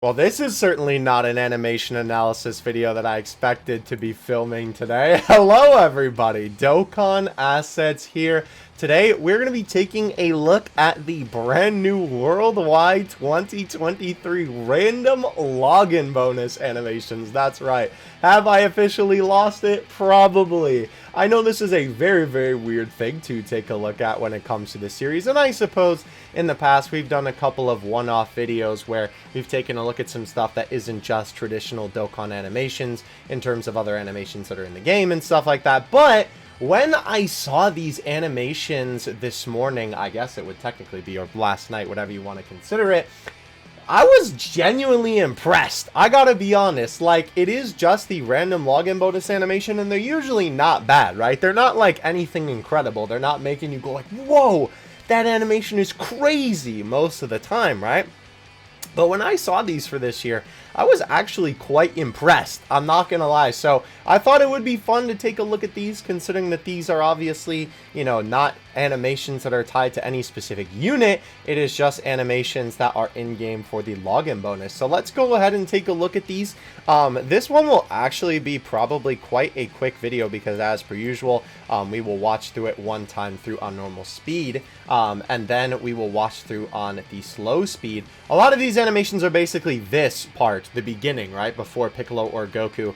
Well, this is certainly not an animation analysis video that I expected to be filming today. Hello, everybody. Dokkan Assets here. Today, we're going to be taking a look at the brand new Worldwide 2023 random login bonus animations. That's right. Have I officially lost it? Probably. I know this is a very, very weird thing to take a look at when it comes to the series, and I suppose in the past we've done a couple of one-off videos where we've taken a look at some stuff that isn't just traditional Dokkan animations in terms of other animations that are in the game and stuff like that, but when I saw these animations this morning, I guess it would technically be, or last night, whatever you want to consider it, I was genuinely impressed. I gotta be honest, like, it is just the random login bonus animation, and they're usually not bad, right? They're not, like, anything incredible. They're not making you go like, whoa, that animation is crazy most of the time, right? But when I saw these for this year, I was actually quite impressed. I'm not gonna lie. So I thought it would be fun to take a look at these, considering that these are obviously, you know, not animations that are tied to any specific unit. It is just animations that are in-game for the login bonus. So let's go ahead and take a look at these. This one will actually be probably quite a quick video because, as per usual, we will watch through it one time through on normal speed, and then we will watch through on the slow speed. A lot of these animations are basically this part, the beginning, right? Before Piccolo or Goku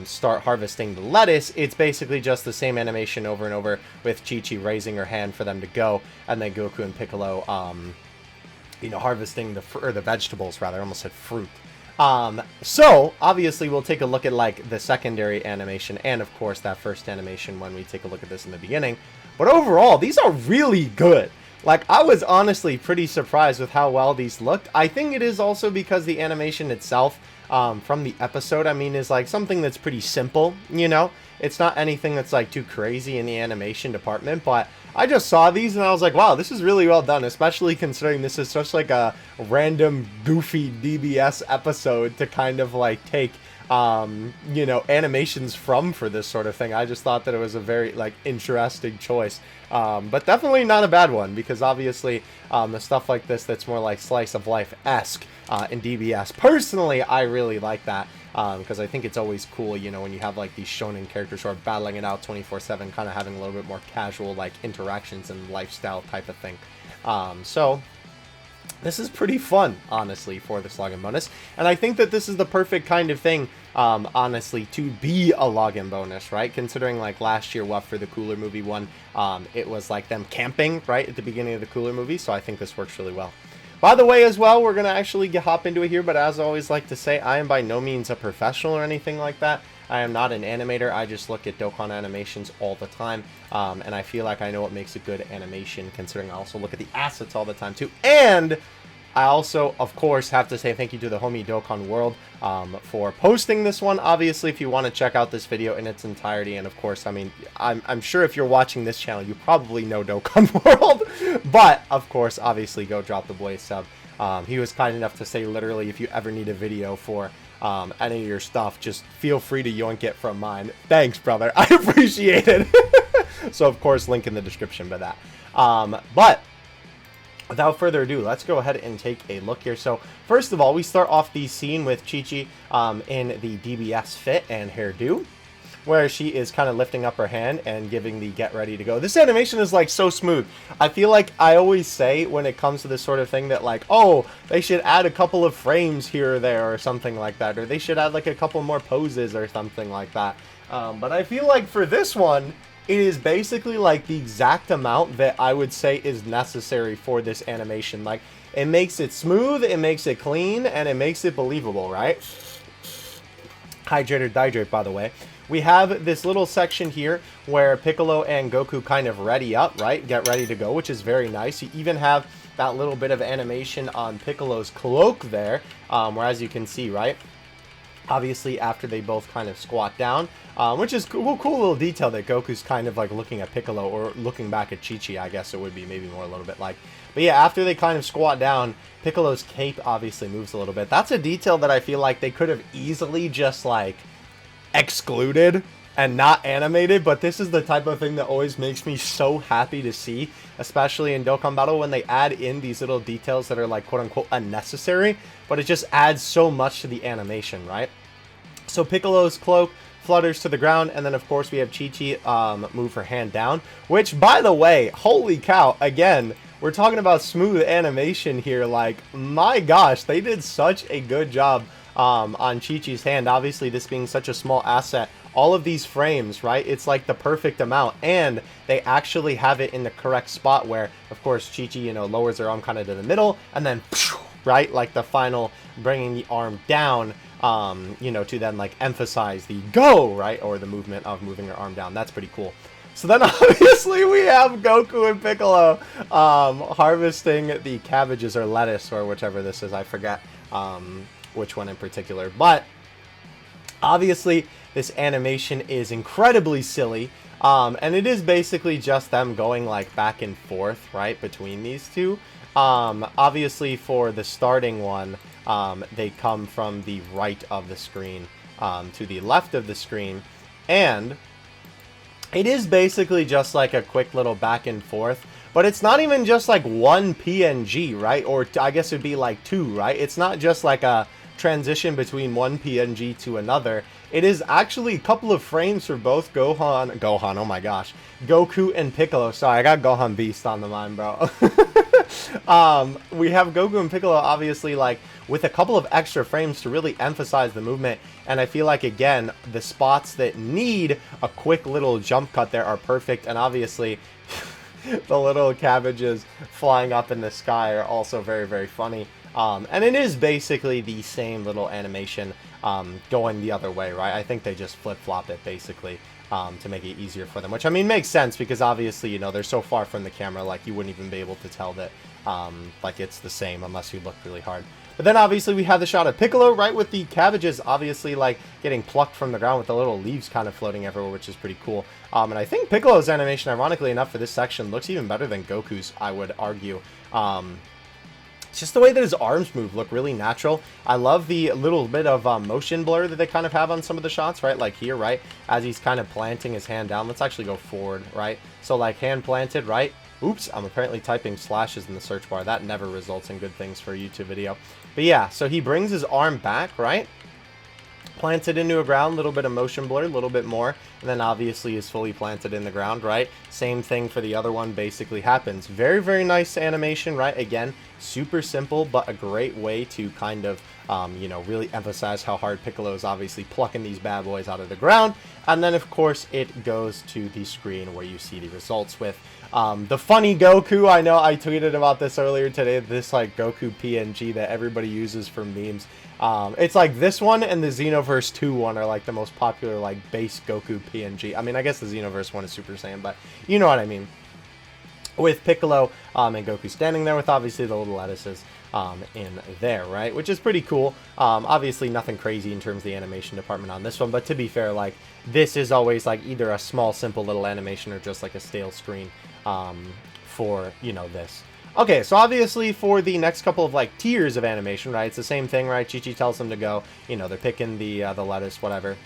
start harvesting the lettuce. It's basically just the same animation over and over with Chi-Chi raising her hand for them to go, and then Goku and Piccolo, you know, harvesting the vegetables, rather. I almost said fruit. So obviously we'll take a look at like the secondary animation and of course that first animation when we take a look at this in the beginning. But overall, these are really good. Like, I was honestly pretty surprised with how well these looked. I think it is also because the animation itself, from the episode, I mean, is like something that's pretty simple, you know? It's not anything that's like too crazy in the animation department, but I just saw these and I was like, wow, this is really well done, especially considering this is such like a random goofy DBS episode to kind of like take you know, animations from for this sort of thing. I just thought that it was a very like interesting choice, but definitely not a bad one, because obviously the stuff like this that's more like slice of life-esque in DBS, personally I really like that, because I think it's always cool, you know, when you have like these shonen characters who are battling it out 24/7, kind of having a little bit more casual like interactions and lifestyle type of thing. So this is pretty fun, honestly, for this login bonus. And I think that this is the perfect kind of thing, honestly, to be a login bonus, right? Considering, like, last year, what, for the Cooler movie one, it was, like, them camping, right, at the beginning of the Cooler movie. So I think this works really well. By the way, as well, we're going to actually hop into it here. But as I always like to say, I am by no means a professional or anything like that. I am not an animator. I just look at Dokkan animations all the time, and I feel like I know what makes a good animation, considering I also look at the assets all the time too. And I also, of course, have to say thank you to the homie Dokkan World for posting this one. Obviously, if you want to check out this video in its entirety, and of course, I mean, I'm sure if you're watching this channel, you probably know Dokkan World, but of course, obviously, go drop the boy a sub. He was kind enough to say, literally, if you ever need a video for any of your stuff, just feel free to yoink it from mine. Thanks, brother. I appreciate it. So, of course, link in the description for that. But without further ado, let's go ahead and take a look here. So, first of all, we start off the scene with Chi-Chi in the DBS fit and hairdo, where she is kind of lifting up her hand and giving the get ready to go. This animation is like so smooth. I feel like I always say when it comes to this sort of thing that like, oh, they should add a couple of frames here or there or something like that, or they should add like a couple more poses or something like that. But I feel like for this one, it is basically like the exact amount that I would say is necessary for this animation. Like, it makes it smooth, it makes it clean, and it makes it believable, right? Hydrate or dihydrate, by the way. We have this little section here where Piccolo and Goku kind of ready up, right? Get ready to go, which is very nice. You even have that little bit of animation on Piccolo's cloak there, where, as you can see, right? Obviously, after they both kind of squat down, which is cool little detail that Goku's kind of like looking at Piccolo, or looking back at Chi-Chi, I guess it would be maybe more a little bit like. But yeah, after they kind of squat down, Piccolo's cape obviously moves a little bit. That's a detail that I feel like they could have easily just like excluded and not animated, but this is the type of thing that always makes me so happy to see, especially in Dokkan Battle when they add in these little details that are like quote-unquote unnecessary, but it just adds so much to the animation, right? So Piccolo's cloak flutters to the ground, and then of course we have Chi-Chi move her hand down, which, by the way, holy cow, again, we're talking about smooth animation here. Like, my gosh, they did such a good job on Chi-Chi's hand. Obviously, this being such a small asset, all of these frames, right, it's like the perfect amount, and they actually have it in the correct spot where, of course, Chi-Chi, you know, lowers her arm kind of to the middle, and then, right, like the final bringing the arm down, you know, to then like emphasize the go, right, or the movement of moving her arm down. That's pretty cool. So then obviously we have Goku and Piccolo harvesting the cabbages or lettuce or whichever this is. I forget which one in particular, but obviously this animation is incredibly silly, and it is basically just them going like back and forth, right, between these two. Obviously for the starting one, they come from the right of the screen to the left of the screen, and it is basically just like a quick little back and forth, but it's not even just like one PNG, right? Or I guess it'd be like two, right? It's not just like a transition between one PNG to another. It is actually a couple of frames for both Gohan, oh my gosh, Goku and Piccolo. Sorry, I got Gohan Beast on the mind, bro. We have Goku and Piccolo obviously like with a couple of extra frames to really emphasize the movement, and I feel like again the spots that need a quick little jump cut there are perfect, and obviously the little cabbages flying up in the sky are also very, very funny. And it is basically the same little animation going the other way, right? I think they just flip-flop it basically to make it easier for them, which I mean makes sense because obviously, you know, they're so far from the camera, like you wouldn't even be able to tell that like it's the same unless you look really hard. But then obviously we have the shot of Piccolo, right, with the cabbages obviously like getting plucked from the ground with the little leaves kind of floating everywhere, which is pretty cool. And I think Piccolo's animation, ironically enough, for this section looks even better than Goku's, I would argue. It's just the way that his arms move look really natural. I love the little bit of motion blur that they kind of have on some of the shots, right? Like here, right? As he's kind of planting his hand down. Let's actually go forward, right? So like hand planted, right? Oops, I'm apparently typing slashes in the search bar. That never results in good things for a YouTube video. But yeah, so he brings his arm back, right? Planted into a ground, little bit of motion blur, a little bit more, and then obviously is fully planted in the ground, right? Same thing for the other one basically happens. Very, very nice animation, right? Again, super simple, but a great way to kind of, you know, really emphasize how hard Piccolo is obviously plucking these bad boys out of the ground. And then, of course, it goes to the screen where you see the results with the funny Goku. I know I tweeted about this earlier today, this like Goku PNG that everybody uses for memes. It's like this one and the Xenoverse 2 one are like the most popular like base Goku PNG. I mean, I guess the Xenoverse one is Super Saiyan, but you know what I mean. With Piccolo and Goku standing there with obviously the little lettuces in there, right? Which is pretty cool. Obviously nothing crazy in terms of the animation department on this one, but to be fair, like this is always like either a small simple little animation or just like a stale screen for, you know, this. Okay, so obviously for the next couple of like tiers of animation, right, it's the same thing, right? Chi-Chi tells them to go, you know, they're picking the lettuce, whatever.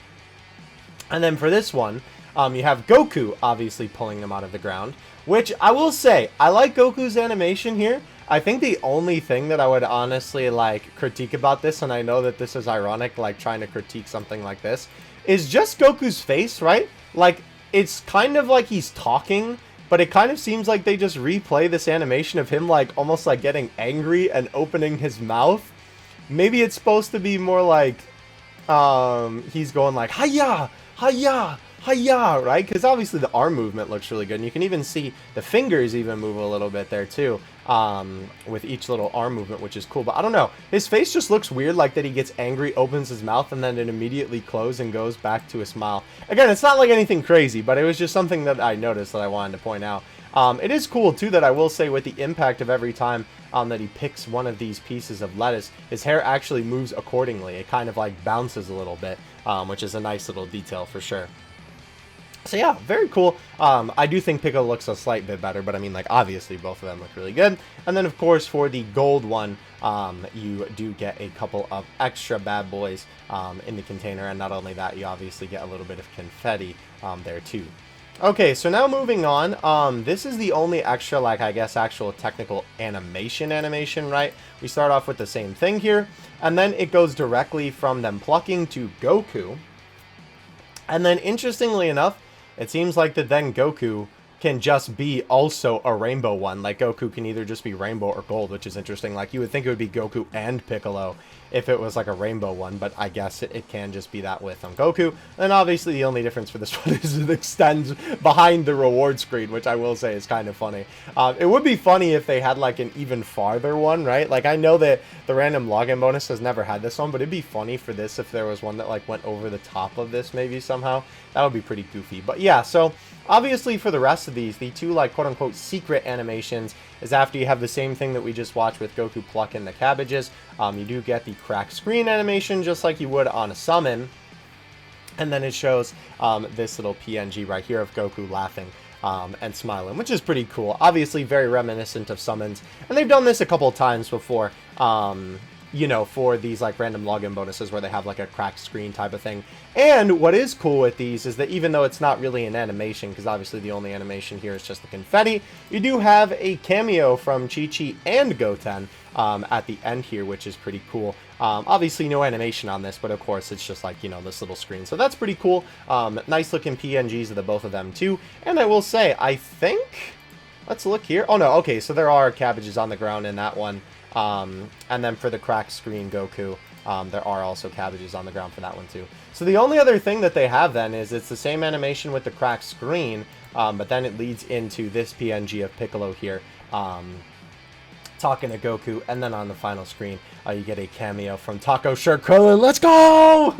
And then for this one, you have Goku obviously pulling them out of the ground, which I will say, I like Goku's animation here. I think the only thing that I would honestly like critique about this, and I know that this is ironic, like trying to critique something like this, is just Goku's face, right? Like, it's kind of like he's talking, but it kind of seems like they just replay this animation of him like almost like getting angry and opening his mouth. Maybe it's supposed to be more like he's going like hiya, hiya, hiya, right? Because obviously the arm movement looks really good, and you can even see the fingers even move a little bit there too, with each little arm movement, which is cool. But I don't know, his face just looks weird, like that he gets angry, opens his mouth, and then it immediately closes and goes back to a smile. Again, it's not like anything crazy, but it was just something that I noticed that I wanted to point out. It is cool too that I will say with the impact of every time that he picks one of these pieces of lettuce, his hair actually moves accordingly. It kind of like bounces a little bit, which is a nice little detail for sure. So yeah, very cool. I do think Piccolo looks a slight bit better, but I mean, like, obviously both of them look really good. And then, of course, for the gold one, you do get a couple of extra bad boys in the container. And not only that, you obviously get a little bit of confetti there too. Okay, so now moving on, this is the only extra, like, I guess, actual technical animation, right? We start off with the same thing here, and then it goes directly from them plucking to Goku. And then, interestingly enough, it seems like that then Goku can just be also a rainbow one. Like, Goku can either just be rainbow or gold, which is interesting. Like, you would think it would be Goku and Piccolo if it was like a rainbow one, but I guess it can just be that with Goku. And obviously the only difference for this one is it extends behind the reward screen, which I will say is kind of funny. It would be funny if they had like an even farther one, right? Like, I know that the random login bonus has never had this one, but it'd be funny for this if there was one that like went over the top of this maybe somehow. That would be pretty goofy. But yeah, so obviously for the rest of these, the two like quote-unquote secret animations is after you have the same thing that we just watched with Goku plucking the cabbages. You do get the crack screen animation just like you would on a summon. And then it shows this little PNG right here of Goku laughing and smiling, which is pretty cool. Obviously very reminiscent of summons. And they've done this a couple of times before. You know, for these like random login bonuses where they have like a cracked screen type of thing. And what is cool with these is that even though it's not really an animation, because obviously the only animation here is just the confetti, you do have a cameo from Chi-Chi and Goten at the end here, which is pretty cool. Obviously no animation on this, but of course it's just like, you know, this little screen. So that's pretty cool. Nice looking PNGs of the both of them too. And I will say, I think, let's look here. Oh no, okay, so there are cabbages on the ground in that one. And then for the cracked screen Goku, there are also cabbages on the ground for that one too. So the only other thing that they have then is it's the same animation with the cracked screen, but then it leads into this PNG of Piccolo here, talking to Goku, and then on the final screen, you get a cameo from Taco Shirt Krillin. Let's go!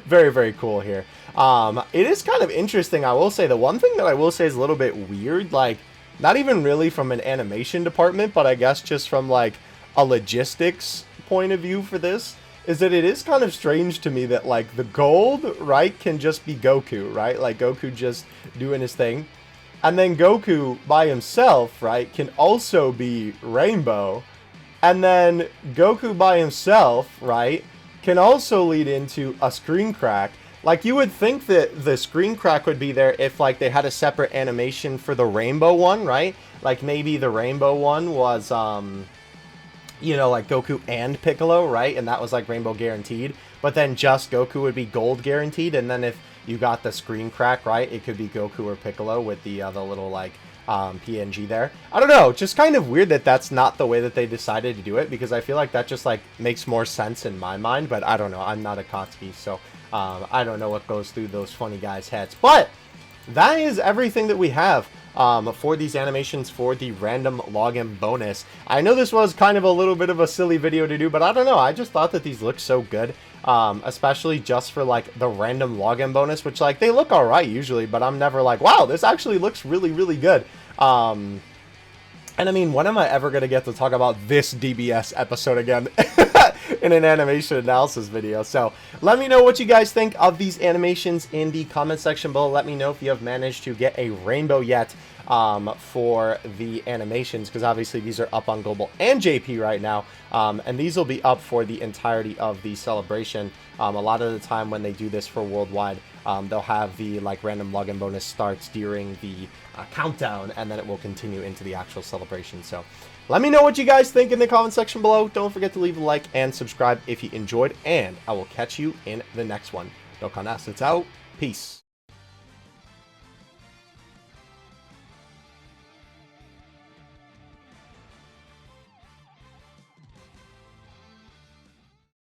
Very, very cool here. It is kind of interesting, I will say. The one thing that I will say is a little bit weird, like, not even really from an animation department, but I guess just from like a logistics point of view for this, is that it is kind of strange to me that like the gold, right, can just be Goku, right? Like Goku just doing his thing. And then Goku by himself, right, can also be rainbow. And then Goku by himself, right, can also lead into a screen crack. Like, you would think that the screen crack would be there if, like, they had a separate animation for the rainbow one, right? Like, maybe the rainbow one was, you know, like, Goku and Piccolo, right? And that was, like, rainbow guaranteed. But then just Goku would be gold guaranteed. And then if you got the screen crack, right, it could be Goku or Piccolo with the little, like, PNG there. I don't know, just kind of weird that that's not the way that they decided to do it, because I feel like that just, like, makes more sense in my mind. But I don't know, I'm not a Kotsky, so I don't know what goes through those funny guys' heads. But that is everything that we have for these animations for the random login bonus. I know this was kind of a little bit of a silly video to do, but I don't know, I just thought that these looked so good, especially just for like the random login bonus, which like they look alright usually, but I'm never like, wow, this actually looks really, really good. And I mean, when am I ever going to get to talk about this DBS episode again in an animation analysis video? So let me know what you guys think of these animations in the comment section below. Let me know if you have managed to get a rainbow yet for the animations, because obviously these are up on Global and JP right now, and these will be up for the entirety of the celebration. A lot of the time when they do this for worldwide, they'll have the like random login bonus starts during the countdown, and then it will continue into the actual celebration. So let me know what you guys think in the comment section below. Don't forget to leave a like and subscribe if you enjoyed, and I will catch you in the next one. Dokkan Assets out. Peace.